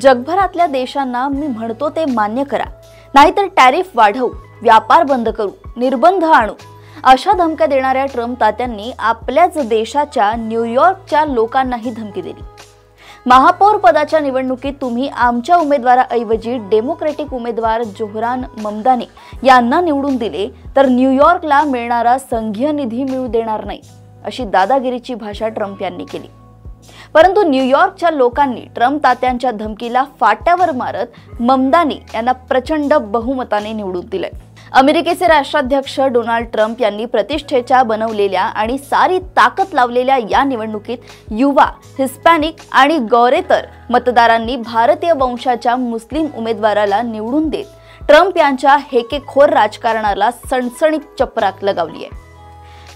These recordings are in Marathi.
जगभरातल्या देशांना मी म्हणतो ते मान्य करा, नाहीतर टॅरिफ वाढवू, व्यापार बंद करू, निर्बंध आणू अशा धमक्या देणाऱ्या ट्रम्प तात्यांनी आपल्याच देशाच्या न्यूयॉर्कच्या लोकांनाही धमकी दिली। महापौर पदाच्या निवडणुकीत तुम्ही आमच्या उमेदवाराऐवजी डेमोक्रॅटिक उमेदवार जोहरान ममदानी यांना निवडून दिले तर न्यूयॉर्कला मिळणारा संघीय निधी मिळू देणार नाही, अशी दादागिरीची भाषा ट्रम्प यांनी केली। परंतु न्यूयॉर्कच्या लोकांनी ट्रम्प तात्यांच्या धमकीला फाट्यावर मारत ममदानी यांना प्रचंड बहुमताने निवडून दिले। अमेरिकेचे राष्ट्राध्यक्ष डोनाल्ड ट्रम्प यांनी प्रतिष्ठेच्या बनवलेल्या आणि सारी ताकद लावलेल्या या निवडणुकीत युवा, हिस्पॅनिक आणि गौरेतर मतदारांनी भारतीय वंशाच्या मुस्लिम उमेदवाराला निवडून देत ट्रम्प यांच्या हेकेखोर राजकारणाला सणसणीत चपराक लगावली आहे।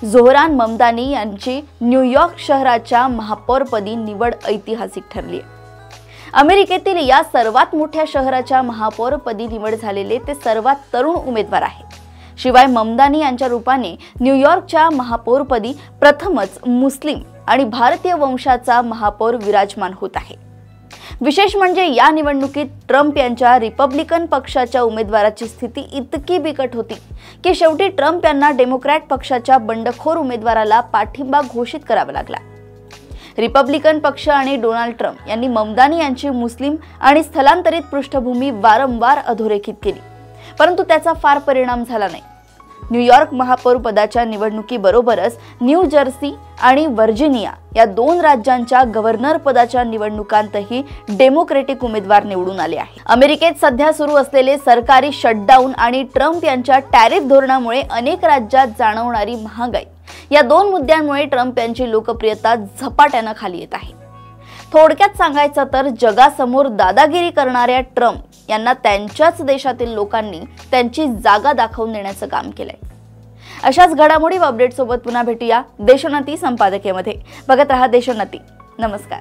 जोहरान ममदानी यांची न्यूयॉर्क शहराच्या महापौरपदी निवड ऐतिहासिक ठरली आहे। अमेरिकेतील या सर्वात मोठ्या शहराच्या महापौरपदी निवड झालेले ते सर्वात तरुण उमेदवार आहेत। शिवाय ममदानी यांच्या रूपाने न्यूयॉर्कच्या महापौरपदी प्रथमच मुस्लिम आणि भारतीय वंशाचा महापौर विराजमान होत आहे। विशेष म्हणजे या निवडणुकीत ट्रम्प यांच्या रिपब्लिकन पक्षाच्या उमेदवाराची स्थिती इतकी बिकट होती की शेवटी ट्रम्प यांना डेमोक्रॅट पक्षाच्या बंडखोर उमेदवाराला पाठिंबा घोषित करावा लागला। रिपब्लिकन पक्ष आणि डोनाल्ड ट्रम्प यांनी ममदानी यांची मुस्लिम आणि स्थलांतरित पृष्ठभूमी वारंवार अधोरेखित केली, परंतु त्याचा फार परिणाम झाला नाही। न्यूयॉर्क महापौर पदाच्या निवडणुकीबरोबरच न्यू जर्सी आणि व्हर्जिनिया या दोन राज्यांच्या गव्हर्नर पदाच्या निवडणुकांतही डेमोक्रॅटिक उमेदवार निवडून आले आहेत। अमेरिकेत सध्या सुरू असलेले सरकारी शटडाऊन आणि ट्रम्प यांच्या टॅरिफ धोरणामुळे अनेक राज्यात जाणवणारी महागाई या दोन मुद्द्यांमुळे ट्रम्प यांची लोकप्रियता झपाट्याने खाली येत आहे। थोडक्यात सांगायचं तर जगासमोर दादागिरी करणाऱ्या ट्रम्प यांना त्यांच्याच देशातील लोकांनी त्यांची जागा दाखवून देण्याचं काम केलंय। अशाच घडामोडी व अपडेट सोबत पुन्हा भेटूया देशोन्नती संपादकीयमध्ये। बघत रहा देशोन्नती। नमस्कार।